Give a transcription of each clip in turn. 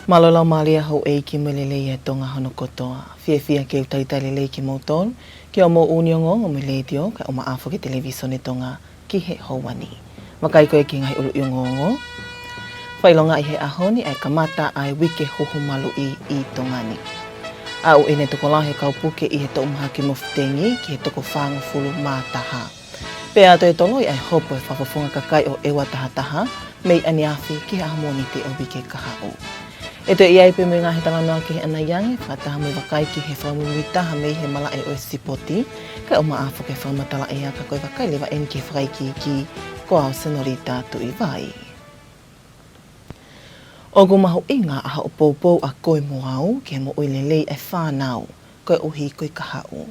Malolo malia ho e ki mulele e tonga hono kotoa. Fia ke utaitale le ki moton, ke o mo uniongo o miletio ka o maafo ke television e tonga ki he hawani. Makai koe ki ngai ulu iongongo. Whailonga i he ahoni ai kamata ai wike hoho malu i tongani. Au ene toko lahe kaupuke i he to umhaki moftengi ki he toko whango fulu mātaha. Pea ato e toloi ai hopo e whafafunga kakai o ewa tahataha, mei aniafi ki he ahamoni te o wike kahao. E te iai pe me ngahi talanoa ki he anaiange, whataha mui wakai ki he whamuitaha mei he mala e o sipoti, ka o maafo ke whamatala e a ka koe wakai lewa en ki whakaiki ki ko au senorita tu i vai. O go mahu inga aha o poupou a koe moau, ke mo uilelei e whanau, koe uhi koe kahau.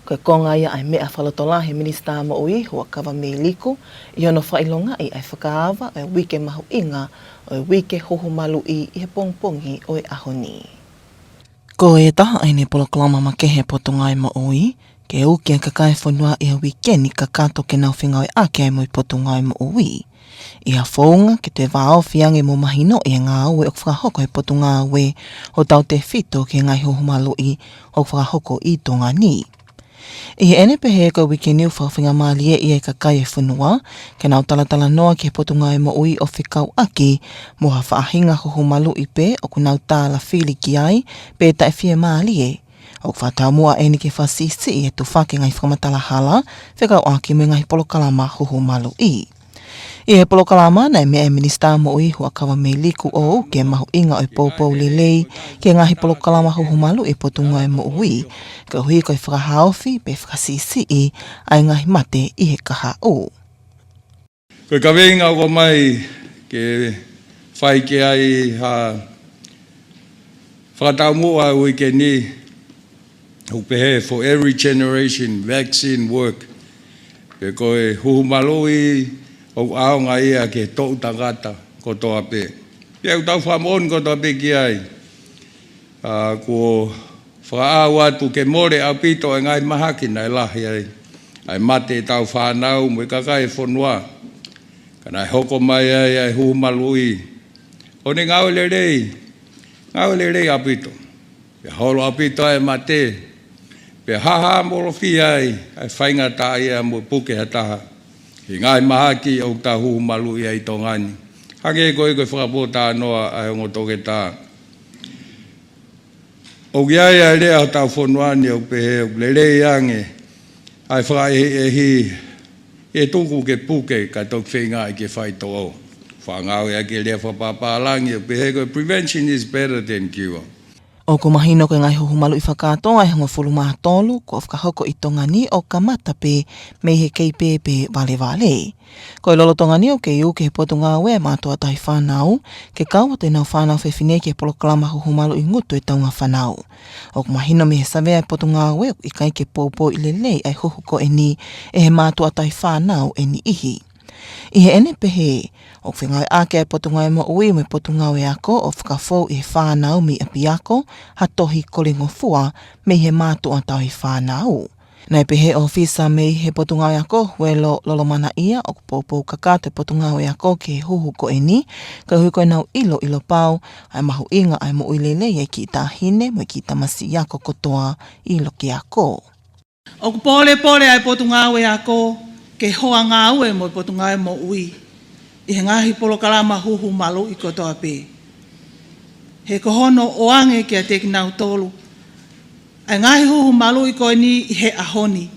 Koe konga ia ai mea whalotola he minista mo ui hua kawa mei liku, i ono whailonga i ai whakaawa o wike mahu inga o wike hoho malu i he pongpongi o e ahoni. Ko e taha aine poloklama ma kehe potongai mo ui, ke uki a kakai whanua i a wikeni ka kato ke nau whinga o ake ai mo i potongai mo ui. I a whaunga ke te wāo whiange mo mahino i ngā ue o whakahoko e potonga ue o tau te whito ke ngai hoho malu i o whakahoko i tonga ni. I he ene pehe ko wiki niu whawhinga maalie i e kakai e whanua, ke nau talatala noa ki he potunga e mo ui o whikau aki, mo ha whaahinga hoho malu i pe o ku nau tāla whili ki ai, pe tae whia maalie. O whatau mua ene ke whasisi i e tu whake ngai whakamatala hala, whikau aki me ngai polokalama hoho malu i. I he polokalama nei mea e minista mo ui hua kawa mei liku o ke mahu inga o i poupou lelei ke ngahi polokalama huhumalu i potunga e mo ui ka hui koe whakahauwhi pe whakasisi i ai ngahi mate i he kaha o. Koe ka wenga o mai ke whai ke ai ha whakatau mua ui ke ni upehe for every generation vaccine work pe koe huhumalu i o aonga ia ke tōu tangata ko toa pe. Pia utau whamon ko toa pe ki ai. Ko whaau atu ke more au pito e ngai mahaki nai lahi ai. Ai mate tau whanau mo i kakai e whanua. Kana e hoko mai ai ai huhumalui. O ne ngau le rei au pito. Pia holo au pito ai mate. Pia haha morofi ai. Ai whainga ta ia mo puke hataha. I ngai mahaki o ta hu malu ia i tongani. Hake koe koe whakapota noa ai ongo toke tā. O giai ai rea o tau whonuani o pehe o lelei ange. Ai whakai e hi e tuku ke puke ka tok whenga i ke whai to'o. Whangau ia ke lea whapapalangi o pehe koe prevention is better than cure. O ko mahino ke ngai hoho malu i whakato ai hango whulu maha tolu ko whakahoko i tongani o kamata pe mei he keipe pe vale vale. Ko i lolo tongani o ke iu ke he potunga ue mātua tahi whanau, ke kaua te nau whanau whewhine ke polokalama hoho malu i ngutu e taunga whanau. O ko mahino me he savea potunga ue i kai ke pōpō i lelei ai hoho ko e ni e he mātua tahi whanau e ni ihi. I he ene pehe, o whingai ake ai potunga e mo ui me potunga e ako o whakafou i he whanau mi api ako, ha tohi kolingo fua me he mātua tahi whanau. Nei pehe o fisa me he potunga e ako, hue lolo mana ia o kupopou kakato e potunga e ako ke huhu ko e ni, ka hui koe nau ilo pau, ai mahu inga ai mo uilele e ki tahine mo ki tamasi ako kotoa ilo ki ako. O kupole ai potunga e ako, ke hoa ngā ue mo potunga e mo ui, i he ngahi polokalama huhu malu i kotoa pe. He kohono o ange ki a teki nau tolu, ai ngahi huhu malu i koe ni i he ahoni.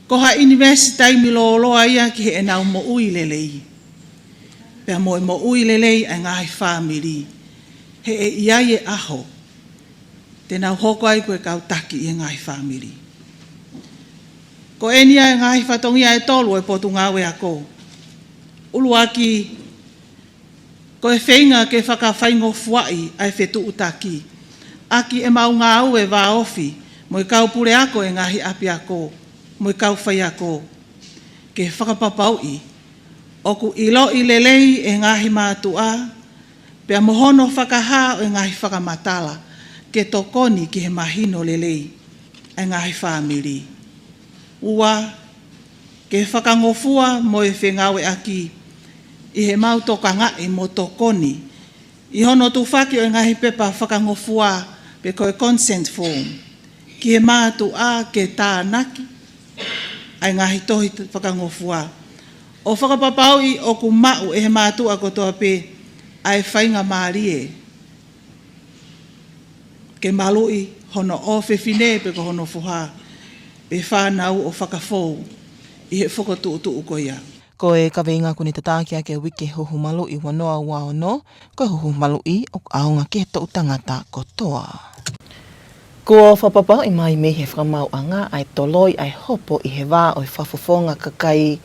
Ko ha universitai milo loa ia ki he e nau mo ui lelei. Pea mo ui lelei ai ngahi whamiri. He e iai e aho, te nau hoko ai koe kautaki i ngahi whamiri. Ko enia e ngahi whatongia e tolu e potunga ue ako. Ulu aki, ko e whainga ke whakawhaingo fuai ai whetu utaki. Aki e mau ngā ue wā ofi, mo i kau pure ako e ngahi api ako, mo i kau whai ako. Ke whakapapau i, oku ilo i lelei e ngahi mātua, pea mohono whakaha o e ngahi whakamatala, ke tokoni ki he mahino lelei, e ngahi whamiri. Ua, ke whakangofua mo e whengawe aki, i he mau tokanga e mo tokoni, I hono tu whaki o ngahi pepa whakangofua pe koe consent form. Ki he mātu a ke tānaki ai ngahi tohi whakangofua. O whakapapau i o ku mau e he mātu a kotoa pe ai whainga mārie. Ke malui hono o whewhine pe ko hono fuha. Pe whānau o whakafou i he whakatu uko ia. Ko e kawinga kuni tatākia ke wiki huhu malu i wanoa waono, ko huhu malu i o aonga ke to utangata kotoa. Ko whapapa i mai me he whamauanga ai toloi ai hopo i he wā o i whafofonga kakai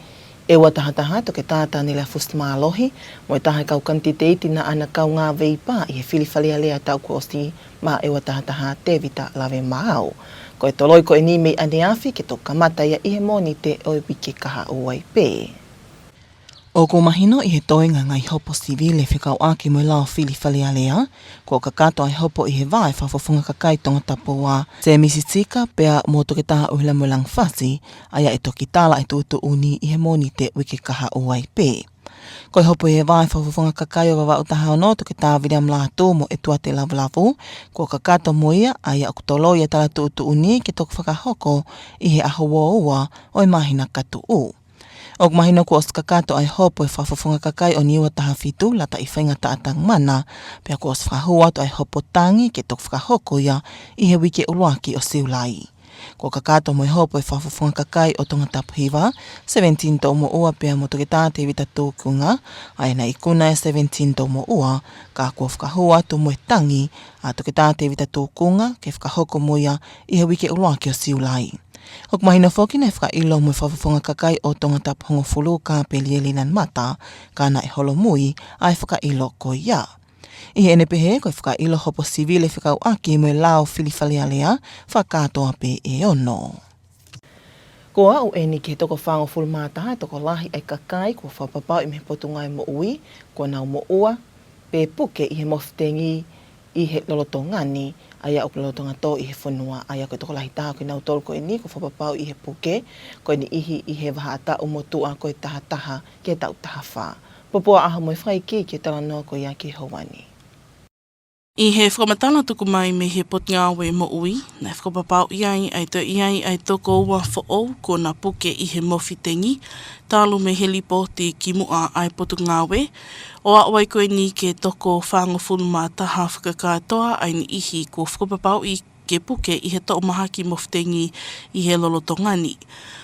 e watahataha to ke tāta nila fustmālohi, mo i taha kau kantiteiti na ana kau ngā veipa i he whiliwhalia lea tau ko osti mā e watahataha te vita lawe māu. Ko e toloi ko e ni mei ane awhi ke to kamata ia i he moni te o i wiki kaha uai pē. O ko mahino i he toenga ngai hopo sivile whikau aki mo i lao whiliwhalia lea, ko kakato ai hopo i he vai whafofunga kakai Tongatapu wa se misitsika pea mo toke taha uhila mo lang whasi, aia e toki tala e tuutu uni i he moni te wiki kaha uai pē. Ko i hopo i he vai whafofunga kakai o wawa utaha ono toke taha William Latu mo e tua te lavulavu, ko kakato mo ia aia o kutolo ia tala tuutu uni ke toku whakahoko i he aho ua o i mahina katu u. O mahino ko os kakato ai hopo e whafofunga kakai o niwa taha fitu lata i whainga taatang mana, pia ko os whahua to ai hopo tangi ke tok whakahoko ia i he wike uruaki o siulai. Ko kakato mo i hopo e whafofunga kakai o Tongatapu hiwa, 17 to mo ua pia mo toke tāte vita tūkunga, ai na ikuna e 17 to mo ua, ka ko whakahua to mo e tangi, a toke tāte vita tūkunga ke whakahoko mo ia i he wike uruaki o siulai. O mahina whoki nei whakailo mo i whafofunga kakai o Tongatapu hongo fulu ka pelielinan mata, ka na e holo mui ai whakailo ko ia. I he enepehe ko i whakailo hopo sivile whikau aki mo i lao whiliwhalia lea, whakatoa pe e ono. Ko au e ni ke toko whango fulu mātaha, toko lahi ai kakai, ko whapapau i me potungai mo ui, ko nau mo ua, pe puke i he moftengi i he lolotongani, aia o lolotonga tō i he whanua, aia koe toko lahi taha koe nau tolu koe ni, ko whapapau i he puke, koe ni ihi i he waha ata o motua koe taha taha ke tau taha wha. Popoa aha mo i whaiki ke tala noa koe ia ki hawani. I he whakamatana tuku mai me he potngawe mo ui, nei whakapapau iai ai toko ua whaou ko na puke i he mowhitengi, tālu me he lipo te kimua ai potngawe, o awai koe ni ke toko whangofulu mā taha whakakatoa ai ni ihi ko whakapapau i ke puke i he tō mahaki mowhitengi i he lolotongani.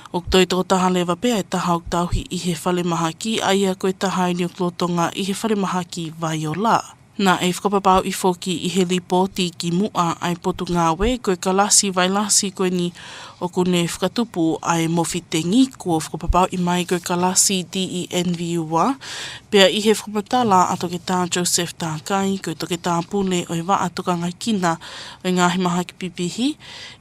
O toi tō taha lewa pea e taha o tauhi i he whale mahaki, aia koe taha i ni o klotonga i he whale mahaki vai o la. Nā e whakapapau i whoki i he lipoti ki mua ai potngawe, koe kalasi vai lasi koe ni o kune whakatupu ai mowhitengi, ko whakapapau i mai koe kalasi DENVUA, pea i he whakapatala ato ke tā Joseph Tākai, koe toke tā pune o i wa atoka ngai kina o i ngāhi maha ki pipihi,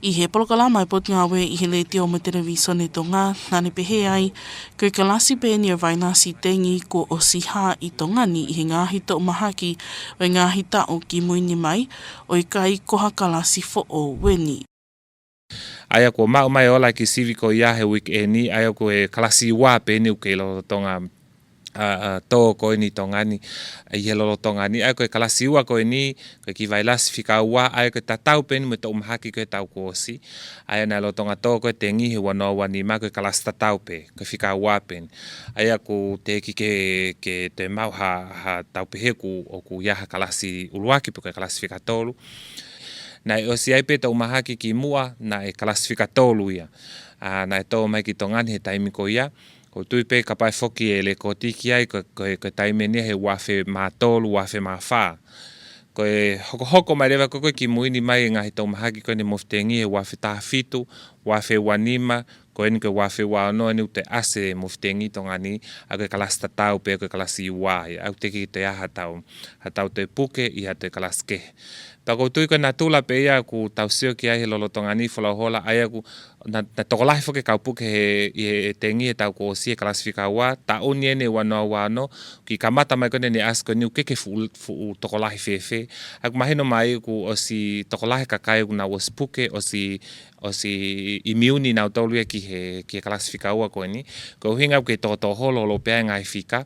i he polokalama i potngawe i he le te o me televisione tonga, nane pehe ai, koe kalasi pēni o vai nasi tengi ko o siha i tongani i he ngāhi to mahaki o i ngāhi tau ki muini mai, o i kai koha kalasi fo o weni. Aia ko mau mai ola ki siviko ia he wiki e ni, aia ko e kalasi wā pēni uke lo tonga tō koe ni tongani, i he lolo tongani, aia ko e kalasi ua koe ni, koe ki vai lasi whika wā, aia ko e tatau pēni me tō umahaki koe tau kōsi, aia nā lo tonga tō koe te ngihi wanoa wani ma koe kalasi tatau pē, koe whika wā pēni. Aia ko te ki ke te mau ha tau pehe o ku iaha kalasi uruaki pe koe kalasi whika tōlu. Nai o si aipe tau mahaki ki mua, na e kalasifika tōlu ia. Na e tō mai ki tongani he taimi ko ia. Ko tui pe kapai whoki e le ko tiki ai, ko taime nia he wafe mā tōlu, wafe mā whā. Ko e hoko mai rewa koe ki muini mai e ngahi tau mahaki koe ne moftengi he wafe taha fitu, wafe wanima, ko eni koe wafe wā no eni ute ase moftengi tongani, a koe kalasi tatau pe koe kalasi wā. Au teki te aha tau te puke i ha te kalaske. Tako tui koe nā tūla pe ia ku tau sio ki ai he lolotongani whalauhola aia ku na tokolahi whoke kaupuke he tengi he tau ko osi e kalasifika wā, ta oni ene wano, ki kamata mai kone ne asko ni ukeke fu tokolahi fefe. Aku mahino mai ku osi tokolahi kakai ku na waspuke osi o si immune na tolu ki klasifika ua ko ni ko hinga ke to holo lo pe ngai fika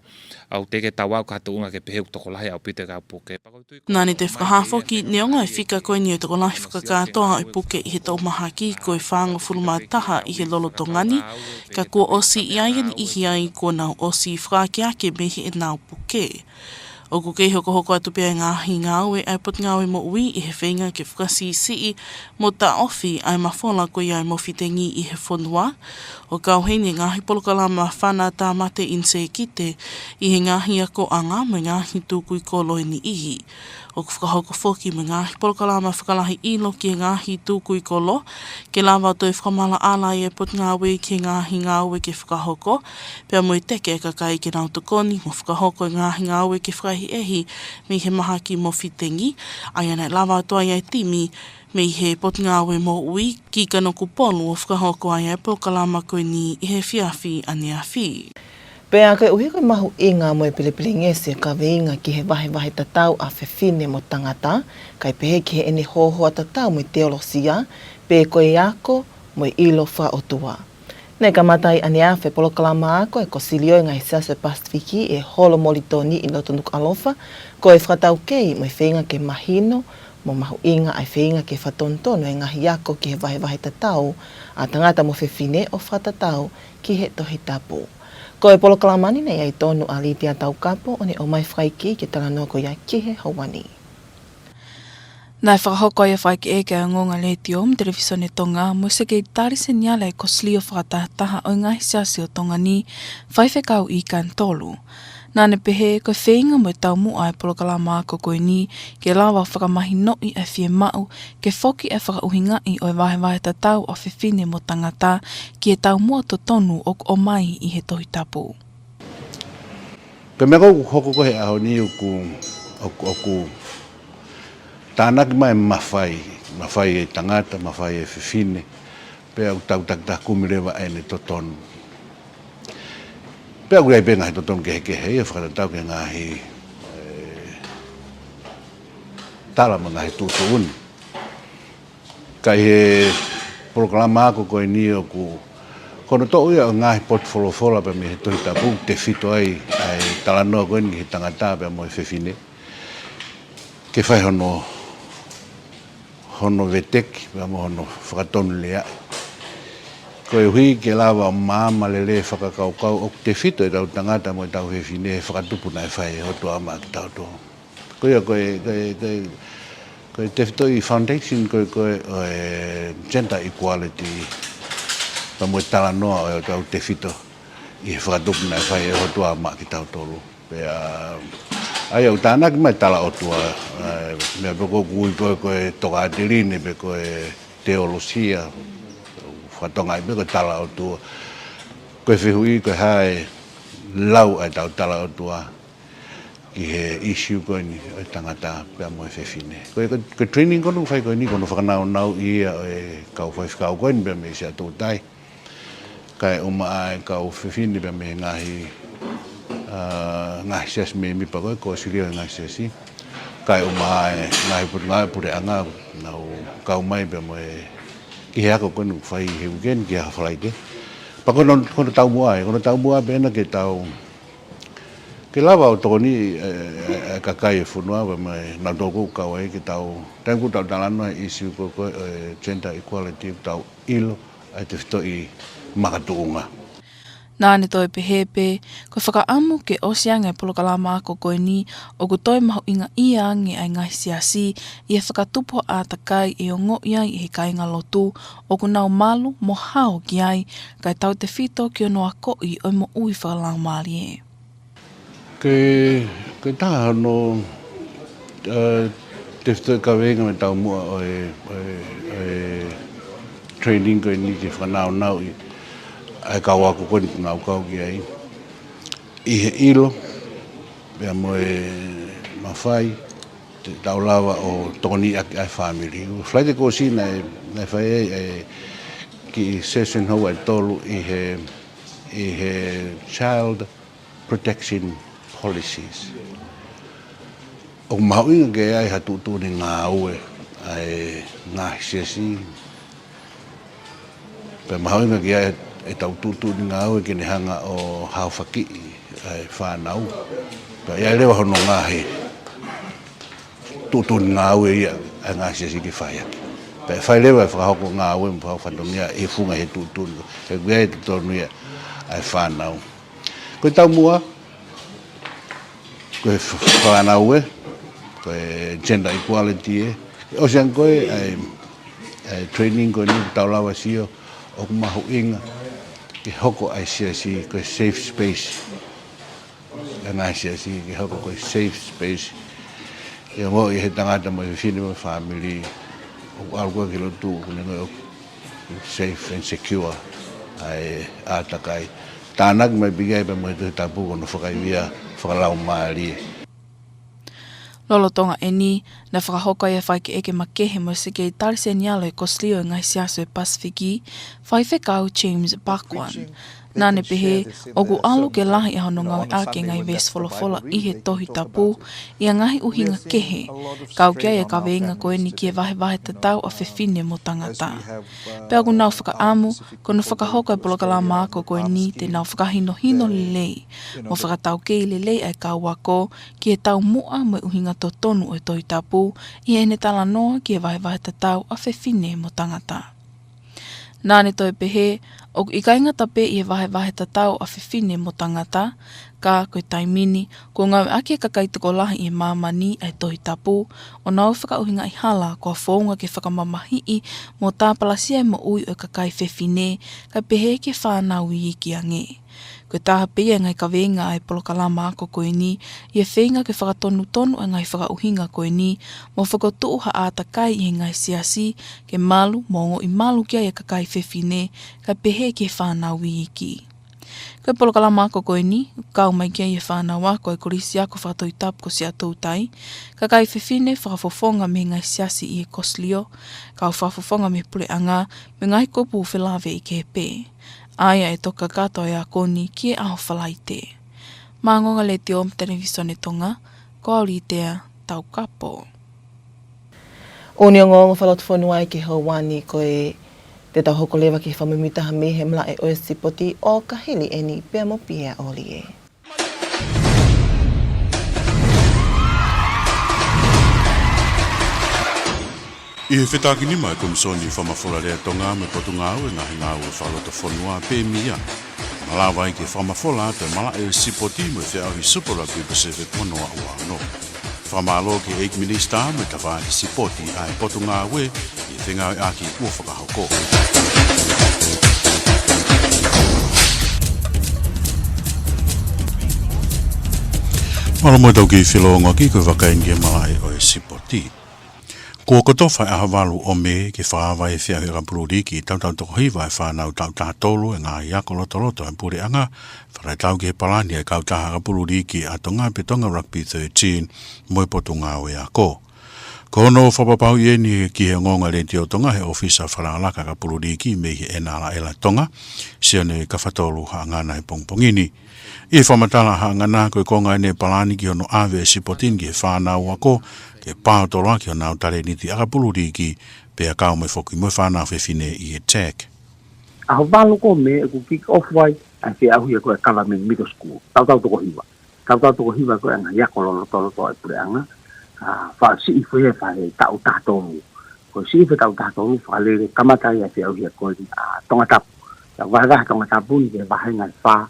au te ke tawa ka tunga ke pe to kola au pite ka puke Nani te whakahafo ki neonga e whika koe ni o te kola whakakatoa i puke i he tau mahaki koe whaanga furumataha i he lolo tongani ka kua osi i aian ihi ai kua nau osi whakakeake mehi e nau puke. O ku kei hoko hoko atu pia ngāhi ngāwe ai pot ngāwe mo ui i he whenga ke whakasi sii mo ta ofi ai mawhola ko i ai mo whitengi i he whonua. O kauhene ngāhi polokalama whana tā mate inse kite i he ngāhi ako anga mo ngāhi tūkui koloi ni ihi. O ku whakahoko whoki mo ngāhi polokalama whakalahi ilo ki ngāhi tūkui kolo ke lawa toi whamala ala i e pot ngāwe ki ngāhi ngāwe ke whakahoko pia mo i teke ka kai ke nau tukoni mo whakahoko ngāhi ngāwe ke whakahi ehi me he maha ki mo whitengi, ai anei lawa toa iai timi me he pot ngāwe mo ui ki ka noku polu o whakahoko ai e polokalama koe ni i he whiawhi ane a whi. Pea koe uhi koe mahu inga mo e pilepile ngese ka veinga ki he wahe tatau a whewhine mo tangata, kai pehe ki he ene hohoa tatau mo i teolosia, pe koe ako mo i ilo wha o tua. Nei ka matai ane a whe polokalama ako e kosilio i ngai Sase Pasifiki e holo molitoni i loto Nuku'alofa, ko e whakatau kei mo i whenga ke mahino, mo mahu inga ai whenga ke whatontono e ngahi ako ki he wahe tatau, a tangata mo whewhine o whatatau ki he Tongatapu. Ko e polokalamani nei ai tonu a litia tau kapo o ne o mai whaiki ke talanoa ko ia kihe hawani. Nai whakahoko ia whaiki e kia ngonga leti o televisione Tonga mo se kei tarise niala e koslio whakatahataha o ngahi siasi o Tonga ni whaiwhekau i kantolu. Nāne pehe koe whenga mo e tau mua e polokalama ako koe ni ke lawa whakamahi noi e whie mau ke whoki e whakauhingai o e wahe tatau o whiwhine mo tangata ki e tau mua to tonu o mai i he Tongatapu. Pe mea hoko kohe aho ni oku tānaki mai mawhai e tangata, mawhai e whiwhine, pe au tau kumirewa e ne to tonu. Pea gurei pe ngahi totonu kehe ia whakatatau ke ngahi tala ma ngahi tūtuuni. Kai he polokalama ako koe ni o kono tō ia o ngahi portfolio pe me he Tongatapu te whito ai talanoa koe ni he tangata pe mo e whiwhine. Ke whai hono veteki pe mo hono whakatonu lea. Koe hui ke lawa o māma lele whakakaukau o te whito e tau tangata mo e tau whiwhine e whakatupu nai whai e hotu ama ki tau tō. Koe te whito i foundation koe o e gender equality pa mo e tala noa o e tau te whito i he whakatupu nai whai e hotu ama ki tau tōru. Ai au tānaki mai tala o tua, mea pe kui koe toka atirine pe koe teolosia, whatonga i koe tala o tua. Koe whihui koe hae lau ai tau tala o tua ki he issue koe ni o tangata pia mo e whiwhine. Koe training kono whai koe ni kono whakanau ia o e kau whaiwhikau koe ni pia me isia tūtai. Kai uma ai kau whiwhine pia me ngahi ngahi sias me mipa koe ko sirio ngahi siasi. Kai uma ai ngahi pure anga nau kau mai pia mo e ki he ako kono whai he weekend ki ha whalaike. Pa kono tau mua pena ke tau ke lava o toni kakai e whunua pa mai nau tōku kau ai ke tau tenku tau talano e issue ko gender equality tau ilo ai te whito i makatuunga. Nāne toi pehepe, ko whakaamu ke osianga e polokalama ako koe ni o ku toi mahu inga ia ange ai ngahi siasi i e whakatupo a takai e o ngo iai i he kainga lotu o ku nau malu mo hao ki ai kai tau te whito ki o noa koi o mo ui whakalang maali e. Ke taha no te whito ka wenga me tau mua o e training koe ni ke whanau nau i ai kau ako koe ni ngau kau ki ai. I he ilo, pia mo e mawhai, te tau lawa o toni ai family. Whlai te kōsi nei whai e ki session hau ai tolu i he child protection policies. O mahu inga ke ai hatutu ni ngā ue ai ngā hisiasi Pe mahoinga kia e tau tutu ni ngā au ke ni hanga o hawhaki ai whanau. Pe ia lewa hono ngahi tutu ni ngā au e ia a ngā sia siki whaia. Pe whai lewa e whakahoko ngā au e mpau whanongia e funga he tutu ni. Ke kuia e tonu ia ai whanau. Koe tau mua, koe whanau e, koe gender equality e. O siang koe ai training koe ni tau lawa sio o kumahu inga ki hoko ai sia si koe safe space. E ngā sia si ki hoko koe safe space. Ia mo i he tangata mo i whine mo family o algoa ki lotu kune ngoi o safe and secure ai ātakai. Tānak mai bigai pa mo i tuhi tapu kono whakaiwia whakalau maari. Lolo tonga e ni, na whakahoko ia whai ke eke makehe mo se kei tarise nialo e koslio e ngai siaso e Pasifiki, whai whekau James Bakwan. Nāne pehe, ogu alu ke lahi e hono ngau ake ngai Westfolofola i he tohi tapu, ia ngahi uhinga kehe, kau kia e ka veinga koe ni ki e vahe te tau a whewhine mo tangata. Pea ku nau whakaamu, kono whakahoko e polokala maako koe ni te nau whakahino hino lelei, mo whakatau kei lelei ai kau wako, ki e tau mua mo uhinga to tonu e tohi tapu, i ene tala noa ki e vahe te tau a whewhine mo tangata. Nāne toi pehe, o i kainga tape i e vahe ta tau a whiwhine mo tangata, ka koe taimini, ko ngau ake kakaitoko lahi i mamani ai tohi tapu, o nau whakauhinga i hala kua whaunga ke whakamamahii mo tāpalasia mo ui o kakai whiwhine, ka pehe ke whanau i iki ange. Koe taha pia ngai ka venga ai polokalama ako koe ni, i e whenga ke whakatonu a ngai whakauhinga koe ni, mo whakotuu ha ātakai i ngai siasi, ke malu, mongo i malu kia i kakai whiwhine, ka pehe ke whanau i iki. Koe polokalama ako koe ni, kau mai kia i e whanau ako e korisi ako whakatoi tapu ko si atou tai, kakai whiwhine whakafofonga me ngai siasi i e koslio, kau whakafofonga me pule anga, me ngai kopu whelave i ke pe. Aia e toka katoa e a koni ki e aho whalaite. Mā ngonga le te om televisione Tonga, ko auri tea tau kapo. O ni o ngonga whalotu whanua e ke hau wani koe te tau hoko lewa ki whamimitaha me he mla e oe sipoti o kahili e ni pia mo pia oli e. I he whetaki nima e komisoni whamawhora rea Tonga me potu ngāu e ngahi ngāu e whaloto whanua pē mia. Malawa i ke whamawhola te mala e sipoti me te ahi Super Rugby Pacific wanoa ua no. Whamalo ke Eik Minister me ta whaaki sipoti ai potu ngāu e i whenga e aki ua whakahoko. Malamoe tau ki whilonga ki koe whakaingia mala e oe sipoti. Kua kotofa e ahavalu o me ke whaawai whia hira pururi ki tau toko hiwa e whanau tau tātolu e ngā iako lotoloto e pure anga wharai tau ki he palani e kau taha pururi ki a tonga pe Tonga Rugby 13 moe potu ngā o e ako. Ko hono whapapau i eni ki he ngonga le o Tonga he ofisa wharangalaka ka pururi ki me he enala e la Tonga siane ka whatolu ha ngana he pongpongini. I whamatala ha ngana koe konga ene palani ki hono ave e sipotin ki he whanau ako ke pātoroa ki o nāu tare ni ti akapururi ki pe a kao mai whoki mo whanau whiwhine i e tag. Aho wālo ko me e ku kick off wai a te ahui e koe government middle school. Tau toko hiwa. Tau toko hiwa koe anga iako lolo e pure anga. Wha si i whue whae tau tātonu. Koe si i whae tau tātonu whalere kamatai a te ahui e koe Tongatapu. Ia wāgaha Tongatapu ni ke wahe ngai wha.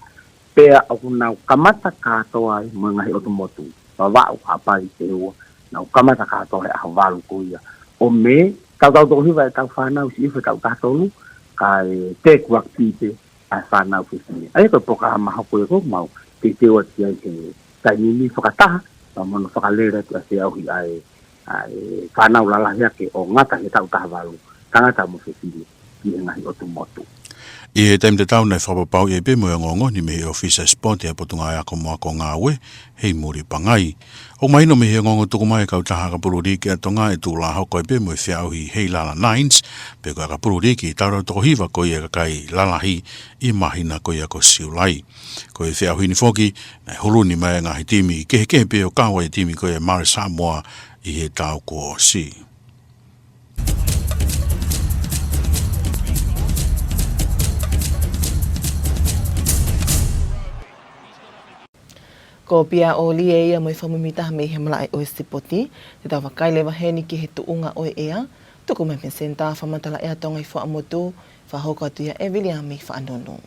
Pea au nau kamata kātoa i mo ngai otomotu. Wau hapai te ua. Nau kamata kātoa e aho wālu kuia. O me, tau toko hiwa e tau whanau si i whae tau tātonu. Kai te kuak pite a whanau whiwhine. Ai koe poka maha koe ko mau te te o tia i ke tainini whakataha. Pa mono whakalera tu a te auhi ai whanau lalahia ke o ngata he tau taha walu. Tangata mo whiwhine ki e ngahi o tu motu. I he taim te tau nei whapapau i e pe moe ngongo ni me he ofisa sport e potunga e ako moa ko ngā ue hei muri pangai. O maino me he ngongo tuku mai kau taha ka pururi ki a tonga e tū la hoko e pe moe whiauhi hei lala nines pe koe ka pururi ki taura toko hiwa koe e kai lalahi i mahina koe ako siulai. Koe whiauhi ni whoki nei huruni mai ngahi timi kehe pe o kawa i timi koe e Mare Samoa i he tau ko si. Ko pia o lie ia mai whamumita me he malai o sipoti, te tau wakai lewa heni ki he tuunga o ea, tuku me senta whamatala ea tonga i whaamotu, whahoko atu ia evilia me whaanono.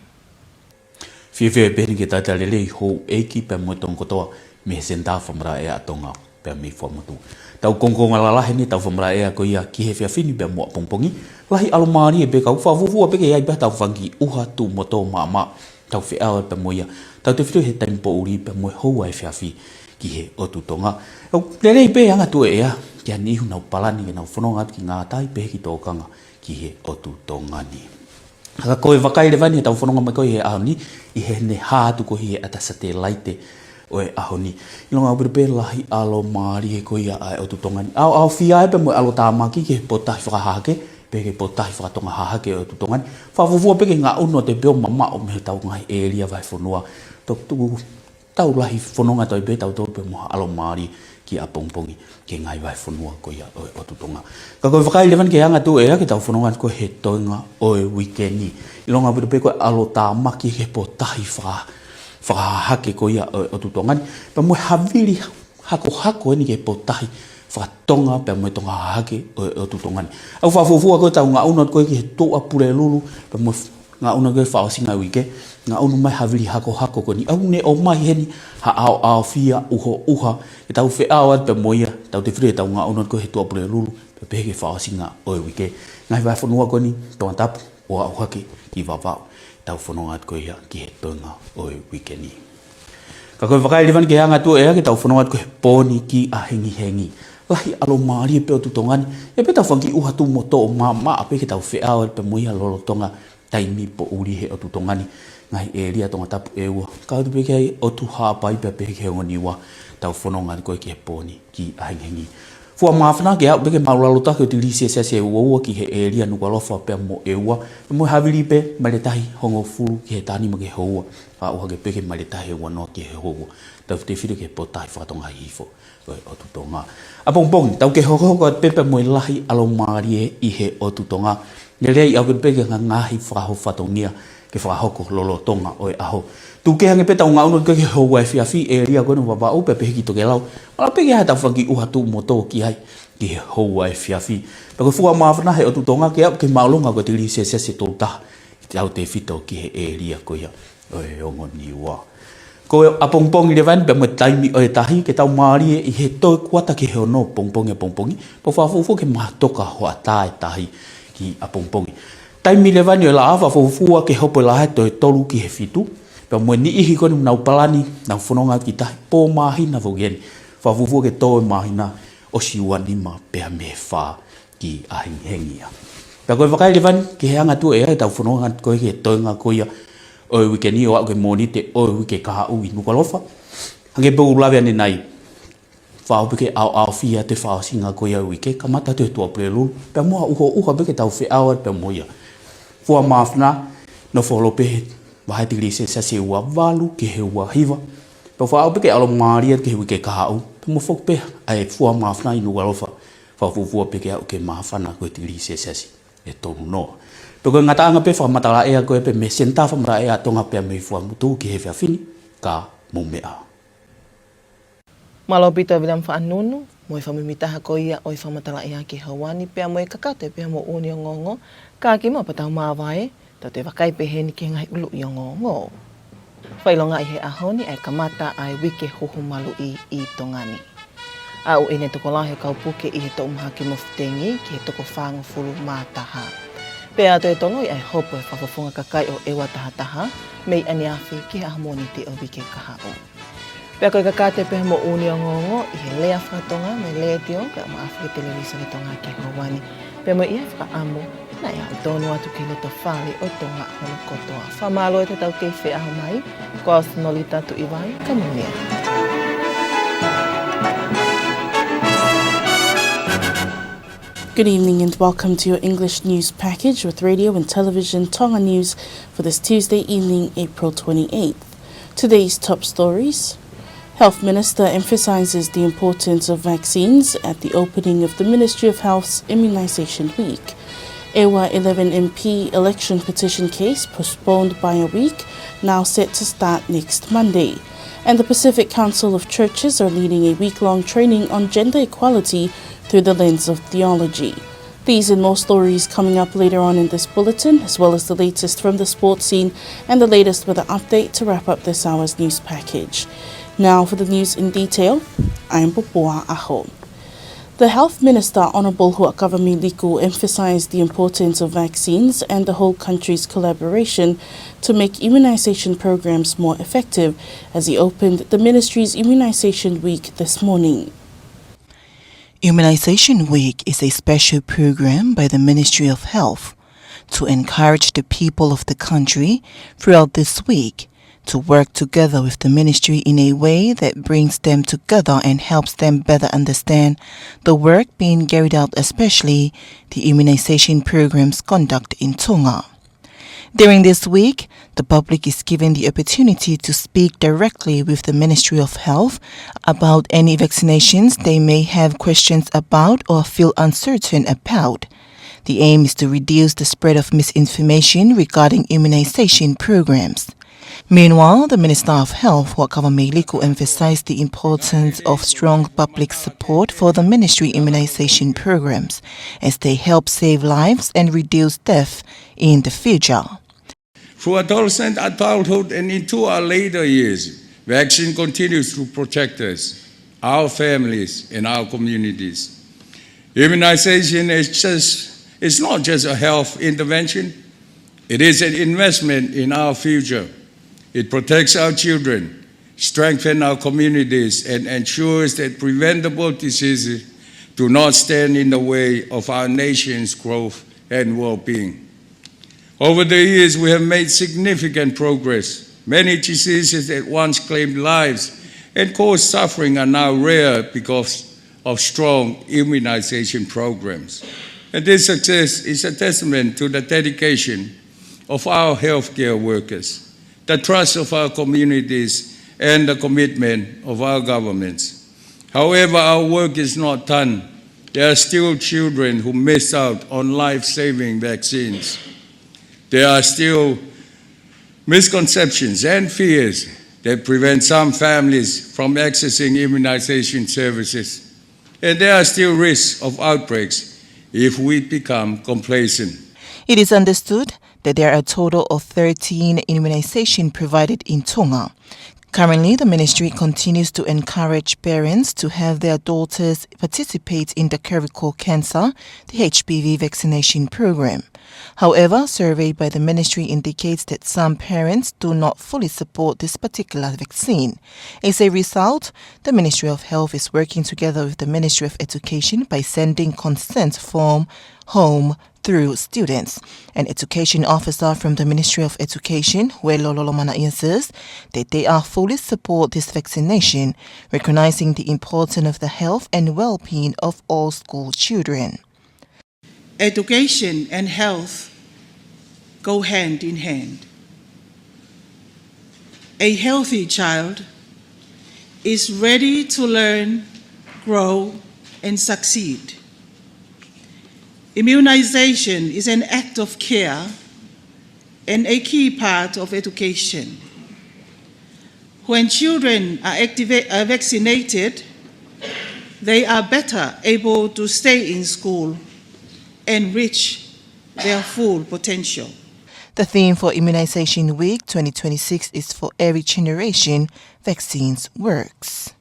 Whiawhia pēni ke tātai lele i hou eiki pia mo tong kotoa me senta whamara ea tonga pia me whaamotu. Tau kongonga lalahe ni tau whamara ea ko ia ki he whiawhini pia mua pongpongi, lahi alomari e peka uwhawuwua peke iai pia tau whangi uha tu moto maa tau whiawa pia mo ia. Tau te whitu he taimpo uri pia mo hou ai whiawhi ki he otu tonga. Lele i pē anga tu ea, kia nihu nau palani e nau whanonga ki ngā tai pē ki tōkanga ki he otu tonga ni. Haka koe wakai le vani e tau whanonga mai koe he ahoni, i he ne hātu ko hi e atasa te laite o e ahoni. I longa upepe lahi alo maari e koe ia ai otu tonga ni. Au whia e pe mo alo tāmaki ke potahi whakahake, pe ke potahi whakatonga hahake o otu tonga ni. Whawuvua pe ke ngā uno te peo mama o mehe tau ngai e lia vai whanua. Tau lahi whanonga toi pe tau tau pe mo alo maari ki a pongpongi ke ngai vai whanua ko ia o otu tonga. Ka koe whakai levan ke anga tu ea ke tau whanonga ko he toinga o e weekendi. I longa upepe koe alo tāmaki ke potahi whakahake ko ia o otu tonga ni. Pa mo havili hako ni ke potahi whakatonga pe mo tonga hake o otu tonga ni. Au whawufua koe tau ngā unat koe ki he toa pure lulu pe mo ngā una koe whaosinga wike, ngā una mai havili hako ko ni. Au ne o mai heni ha ao fia uha, e tau whi awat pe moia, tau te whire tau ngā una koe he toa pure lulu, pe peke whaosinga o wike. Ngai vai whanua koe ni, Tongatapu o au hake ki wawao, tau whanonga koe ia ki he toinga o wike ni. Ka koe whakai levan ke hanga tu ea ke tau whanonga koe pōni ki a hengi. Lahi alo maari e peo tu tongani, e pe tau whanki uha tu moto o maa pe ke tau whi awat pe moia lolo tonga, taimi po uri he o tu tongani ngai e ria Tongatapu e ua. Ka utu peke ai o tu hāpai pe peke o niwa tau whanonga koe ki he pōni ki a hengi. Fua mawhana ke au peke maulalo take o te lisi e ua ki he e ria Nuku'alofa pe mo e ua. Mo havili pe maletahi hongo furu ki he tāni ma ke hoa. Ka uha ke peke maletahi ua no ki he hoa. Tau te whiru ke potahi whakatonga hifo o tu tonga. A pongpong, tau ke hoko pepe mo i lahi alo maari i he o tu tonga. Nge rei au peke ngahi whakaho whatongia ke whakahoko lolo tonga o e aho. Tu ke hange peta unga unot ke hoa e whiawhi e ria koe wa wau pe peki toke lau. Mala peke hai tau whanki uha tu moto ki hai ki he hoa e whiawhi. Pako fua mawhana he o tu tonga ke au ke maulunga ko te li se tolu taha. Te au te whito ki he e ria koe ia o e ongo niwa. Ko a pongpong i levan pe mo taimi o e tahi ke tau maari i he toi kuata ke he ono pongpongi. Po whafufu ke mahatoka hoa tae tahi ki a pongpongi. Taimi levan i o la awa whafufua ke hopo la he toi tolu ki he fitu. Pe mo ni ihi koni nau palani, nau whanonga ki tahi pō mahina vogeni. Whafufua ke toi mahina o siua nima pea me wha ki a hengia. Pe koe whakai levan ke he anga tu e tau whanonga koe ke toinga koia o wikeni o au ke moni te o wike kaha ui Nuku'alofa. Hange pōu lawe ane nai. Whao peke au fia te whao singa koia wike, ka mata te tua prelulu. Pea moa uha peke tau whi awat pea moia. Fua mawhana, no wholope he wahai te lise se ua walu ke he ua hiva. Pea whao peke alo maaria ke he wike kaha u. Pea mo whokpe ai fua mawhana i Nuku'alofa. Whafufua peke au ke mawhana koe te lise sasi e tonu noa. Peko ngata anga pe whamatala ea koe pe me senta whamara ea tonga pea mei fua mutu ki he whiawhini ka mumea. Malo pito vilam whaanunu, mo i whamimitaha ko ia o i whamatala ea ki hawani pea mo i kakate pea mo uni o ngongo, ka ki mo patau mawae, tau te wakai pe heni ki ngai ulu i o ngongo. Whailonga i he ahoni ai kamata ai wike huhumalu i tongani. Au ene toko lahe kaupuke i he to umaha ki mofitengi ki he toko whango fulu mātaha. Pea to e tono i ai hopo e whafafunga kakai o ewa tahataha, mei ani awhi ki he ahamoni te o wike kahao. Pea koe kakate pea mo uni o ngongo i he lea whakatonga me lea tio ka ma awhi televisa ki tonga ki hawani. Pea mo i ai whakaamu na ia o tono atu ki loto whali o tonga hono kotoa. Whamalo e te tau kei whi aho mai, ko au sinoli tatu i wai, ka mumea. Good evening and welcome to your English news package with radio and television Tonga News for this Tuesday evening, April 28th. Today's top stories. Health Minister emphasises the importance of vaccines at the opening of the Ministry of Health's Immunization Week. Ewa 11 MP election petition case postponed by a week, now set to start next Monday. And the Pacific Council of Churches are leading a week-long training on gender equality through the lens of theology. These and more stories coming up later on in this bulletin, as well as the latest from the sports scene and the latest weather update to wrap up this hour's news package. Now for the news in detail, I'm Popoa Aho. The Health Minister, Honourable Huakavami Liku, emphasised the importance of vaccines and the whole country's collaboration to make immunisation programs more effective as he opened the Ministry's Immunization Week this morning. Immunization Week is a special program by the Ministry of Health to encourage the people of the country throughout this week to work together with the ministry in a way that brings them together and helps them better understand the work being carried out, especially the immunization programs conducted in Tonga. During this week, the public is given the opportunity to speak directly with the Ministry of Health about any vaccinations they may have questions about or feel uncertain about. The aim is to reduce the spread of misinformation regarding immunization programs. Meanwhile, the Minister of Health, Huakavami Liku, emphasized the importance of strong public support for the ministry immunization programs as they help save lives and reduce death in the future. Through adolescent adulthood and into our later years, vaccine continues to protect us, our families, and our communities. Immunization is not just a health intervention, it is an investment in our future. It protects our children, strengthens our communities, and ensures that preventable diseases do not stand in the way of our nation's growth and well-being. Over the years, we have made significant progress. Many diseases that once claimed lives and caused suffering are now rare because of strong immunization programs. And this success is a testament to the dedication of our healthcare workers, the trust of our communities, and the commitment of our governments. However, our work is not done. There are still children who miss out on life-saving vaccines. There are still misconceptions and fears that prevent some families from accessing immunization services. And there are still risks of outbreaks if we become complacent. It is understood that there are a total of 13 immunization provided in Tonga. Currently, the ministry continues to encourage parents to have their daughters participate in the cervical cancer, the HPV vaccination program. However, a survey by the ministry indicates that some parents do not fully support this particular vaccine. As a result, the Ministry of Health is working together with the Ministry of Education by sending consent form home through students. An education officer from the Ministry of Education, Huelololomana, says that they are fully support this vaccination, recognizing the importance of the health and well-being of all school children. Education and health go hand in hand. A healthy child is ready to learn, grow, and succeed. Immunization is an act of care and a key part of education. When children are vaccinated, they are better able to stay in school and reach their full potential. The theme for Immunization Week 2026 is For Every Generation, Vaccines Works.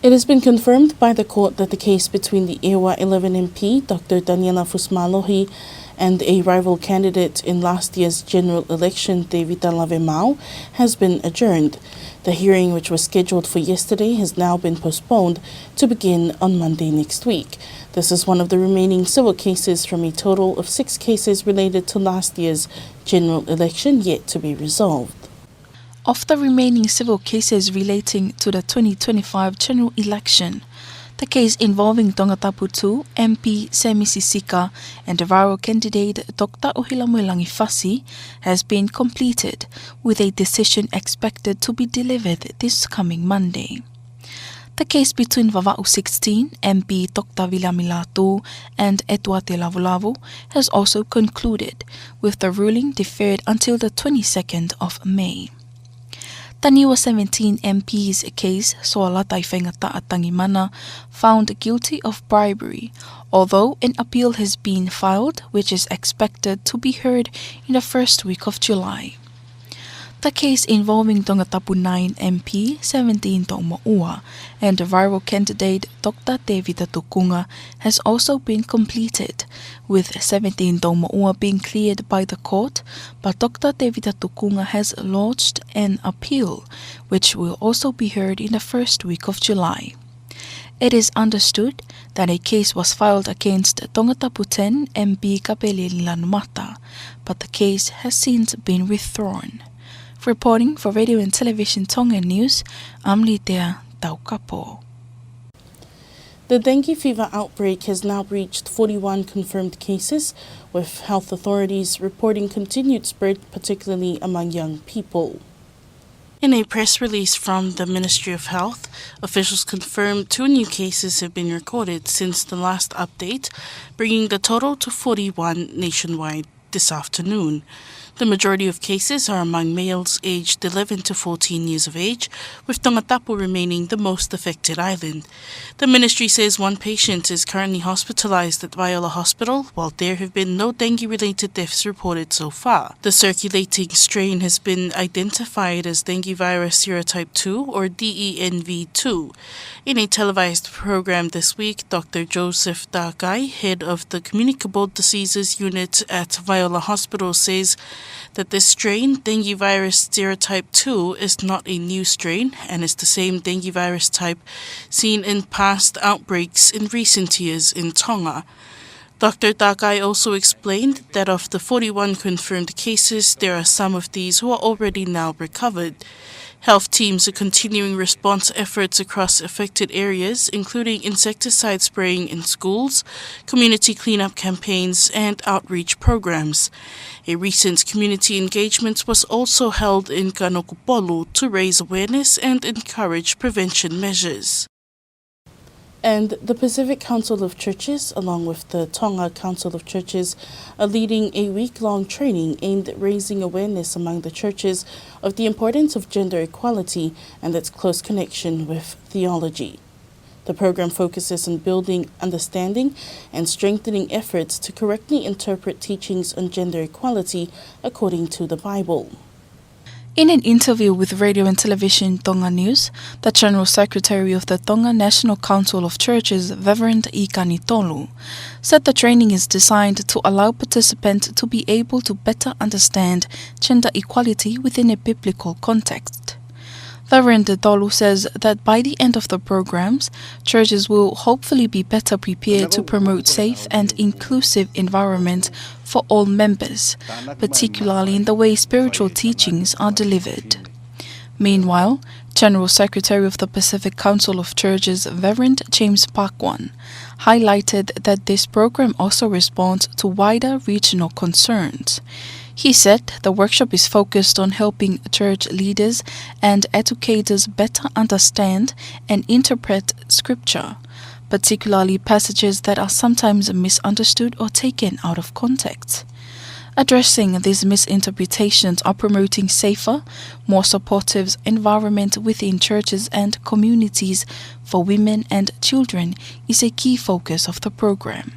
It has been confirmed by the court that the case between the Ewa 11 MP, Dr. Daniela Fusmalohi, and a rival candidate in last year's general election, David Lavemau, has been adjourned. The hearing, which was scheduled for yesterday, has now been postponed to begin on Monday next week. This is one of the remaining civil cases from a total of 6 cases related to last year's general election yet to be resolved. Of the remaining civil cases relating to the 2025 general election, the case involving Tongatapu 2 MP Semi Sisika and the rival candidate Dr. Ohilamuelangi Fasi has been completed, with a decision expected to be delivered this coming Monday. The case between Vava'u 16 MP Dr. Latu and Etuate Lavulavu has also concluded, with the ruling deferred until the 22nd of May. Taniwa 17 MP's case saw Latai Whaingata Tangimana found guilty of bribery, although an appeal has been filed, which is expected to be heard in the first week of July. The case involving Tongatapu 9 MP 17 Moimoi and the viral candidate Dr. David Tukunga has also been completed, with 17 Moimoi being cleared by the court, but Dr. David Tukunga has lodged an appeal, which will also be heard in the first week of July. It is understood that a case was filed against Tongatapu 10 MP Kapeleli Lanumata, but the case has since been withdrawn. Reporting for Radio and Television Tonga News, I'm Litea Taukapo. The dengue fever outbreak has now reached 41 confirmed cases, with health authorities reporting continued spread, particularly among young people. In a press release from the Ministry of Health, officials confirmed 2 new cases have been recorded since the last update, bringing the total to 41 nationwide this afternoon. The majority of cases are among males aged 11 to 14 years of age, with Tongatapu remaining the most affected island. The ministry says 1 patient is currently hospitalized at Viola Hospital, while there have been no dengue-related deaths reported so far. The circulating strain has been identified as dengue virus serotype 2 or DENV2. In a televised program this week, Dr. Joseph Dakai, head of the Communicable Diseases Unit at Viola Hospital, says that this strain, dengue virus serotype 2, is not a new strain and is the same dengue virus type seen in past outbreaks in recent years in Tonga. Dr. Dakai also explained that of the 41 confirmed cases, there are some of these who are already now recovered. Health teams are continuing response efforts across affected areas, including insecticide spraying in schools, community cleanup campaigns, and outreach programs. A recent community engagement was also held in Nuku'alofa to raise awareness and encourage prevention measures. And the Pacific Council of Churches, along with the Tonga Council of Churches, are leading a week-long training aimed at raising awareness among the churches of the importance of gender equality and its close connection with theology. The program focuses on building understanding and strengthening efforts to correctly interpret teachings on gender equality according to the Bible. In an interview with Radio and Television Tonga News, the General Secretary of the Tonga National Council of Churches, Reverend Ikani Tolu, said the training is designed to allow participants to be able to better understand gender equality within a biblical context. Reverend Tolu says that by the end of the programs, churches will hopefully be better prepared to promote safe and inclusive environment for all members, particularly in the way spiritual teachings are delivered. Meanwhile, General Secretary of the Pacific Council of Churches, Reverend James Pakwan, highlighted that this program also responds to wider regional concerns. He said the workshop is focused on helping church leaders and educators better understand and interpret Scripture, particularly passages that are sometimes misunderstood or taken out of context. Addressing these misinterpretations are promoting safer, more supportive environment within churches and communities for women and children is a key focus of the program.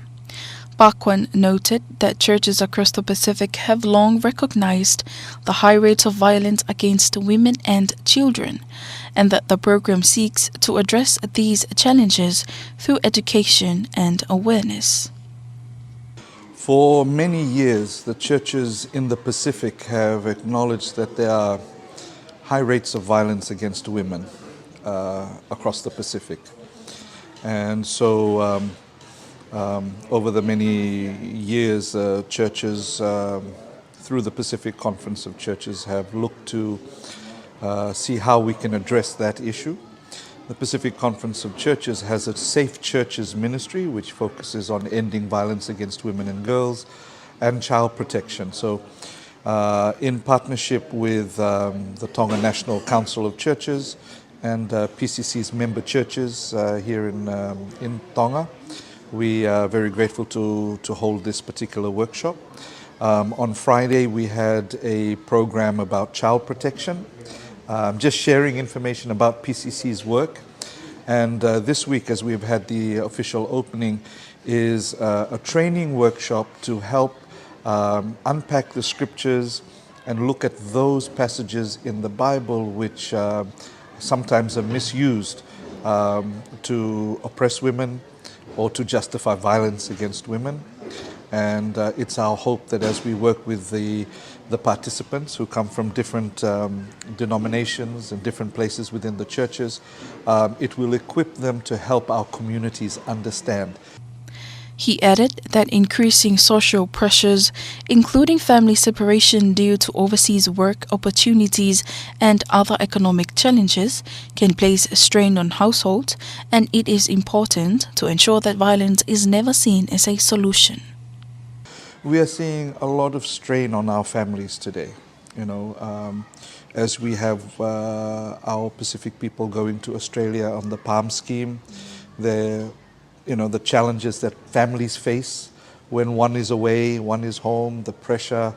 Pakwan noted that churches across the Pacific have long recognized the high rates of violence against women and children, and that the program seeks to address these challenges through education and awareness. For many years, the churches in the Pacific have acknowledged that there are high rates of violence against women across the Pacific. And so over the many years, churches through the Pacific Conference of Churches have looked to see how we can address that issue. The Pacific Conference of Churches has a Safe Churches ministry which focuses on ending violence against women and girls and child protection. So in partnership with the Tonga National Council of Churches and PCC's member churches here in Tonga, we are very grateful to hold this particular workshop. On Friday we had a program about child protection just sharing information about PCC's work. And this week, as we've had the official opening, is a training workshop to help unpack the scriptures and look at those passages in the Bible which sometimes are misused to oppress women or to justify violence against women. And it's our hope that as we work with the participants who come from different denominations and different places within the churches, it will equip them to help our communities understand. He added that increasing social pressures, including family separation due to overseas work opportunities and other economic challenges, can place a strain on households, and it is important to ensure that violence is never seen as a solution. We are seeing a lot of strain on our families today, as we have our Pacific people going to Australia on the PALM scheme. The challenges that families face when one is away, one is home, the pressure,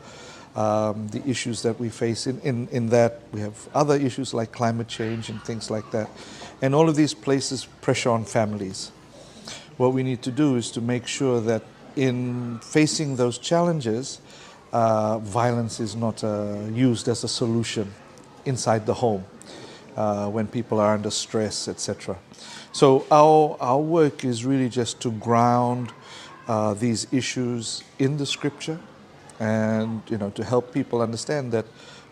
the issues that we face in that. We have other issues like climate change and things like that. And all of these places pressure on families. What we need to do is to make sure that in facing those challenges, violence is not used as a solution inside the home when people are under stress, etc. So our work is really just to ground these issues in the scripture, and to help people understand that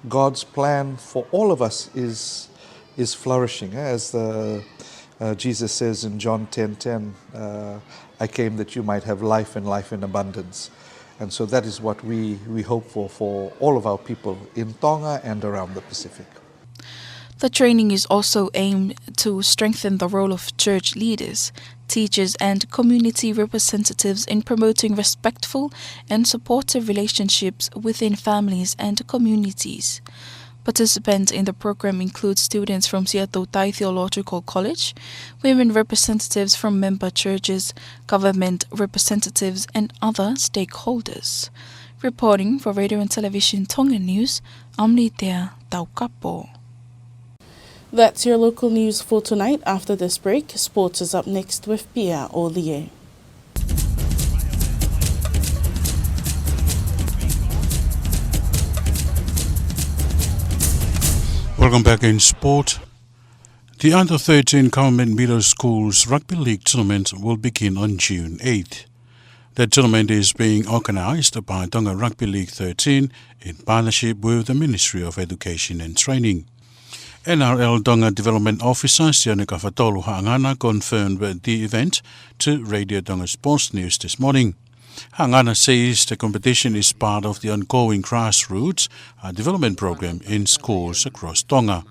God's plan for all of us is flourishing, as Jesus says in John 10:10, I came that you might have life and life in abundance. And so that is what we hope for all of our people in Tonga and around the Pacific. The training is also aimed to strengthen the role of church leaders, teachers and community representatives in promoting respectful and supportive relationships within families and communities. Participants in the program include students from Seattle Thai Theological College, women representatives from member churches, government representatives and other stakeholders. Reporting for Radio and Television Tonga News, I'm Litea Taukapo. That's your local news for tonight. After this break, sports is up next with Pia Olie. Welcome back in sport. The Under-13 Government Middle Schools Rugby League tournament will begin on June 8th. The tournament is being organised by Tonga Rugby League 13 in partnership with the Ministry of Education and Training. NRL Tonga Development Officer Sione Kafatolu Hangana confirmed the event to Radio Tonga Sports News this morning. Hangana says the competition is part of the ongoing grassroots development program in schools across Tonga.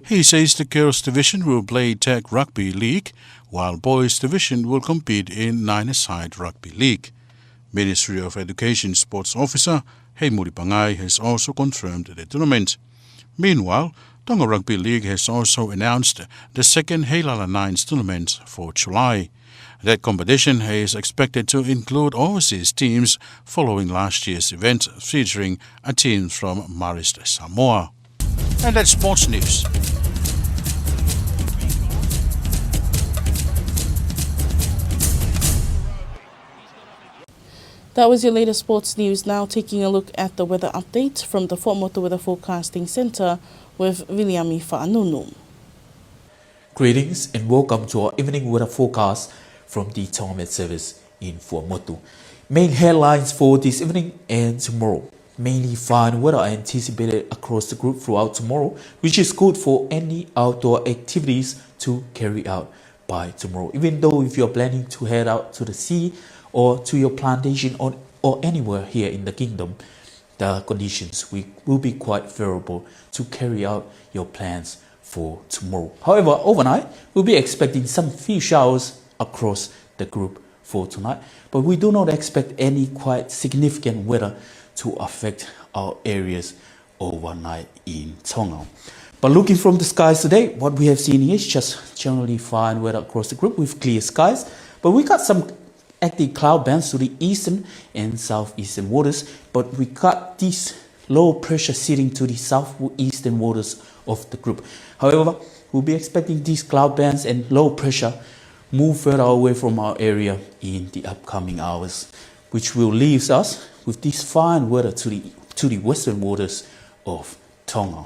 He says the girls division will play tag rugby league, while boys division will compete in nine-a-side rugby league. Ministry of Education Sports Officer Heimuri Pangai has also confirmed the tournament. Meanwhile, Tonga Rugby League has also announced the second Heilala Nines tournament for July. That competition is expected to include overseas teams following last year's event featuring a team from Marist, Samoa. And that's sports news. That was your latest sports news. Now taking a look at the weather update from the Fort Motu Weather Forecasting Centre with Viliami Fa'anunu. Greetings and welcome to our evening weather forecast from the Tonga Met Service in Fort Motu. Main headlines for this evening and tomorrow. Mainly fine weather anticipated across the group throughout tomorrow, which is good for any outdoor activities to carry out by tomorrow. Even though if you're planning to head out to the sea or to your plantation or anywhere here in the kingdom, the conditions will be quite favorable to carry out your plans for tomorrow. However, overnight, we'll be expecting some few showers across the group for tonight, but we do not expect any quite significant weather to affect our areas overnight in Tonga. But looking from the skies today, what we have seen is just generally fine weather across the group with clear skies, but we got some active cloud bands to the eastern and southeastern waters, but we got this low pressure sitting to the southeastern waters of the group. However, we'll be expecting these cloud bands and low pressure move further away from our area in the upcoming hours, which will leave us with this fine weather to the western waters of Tonga.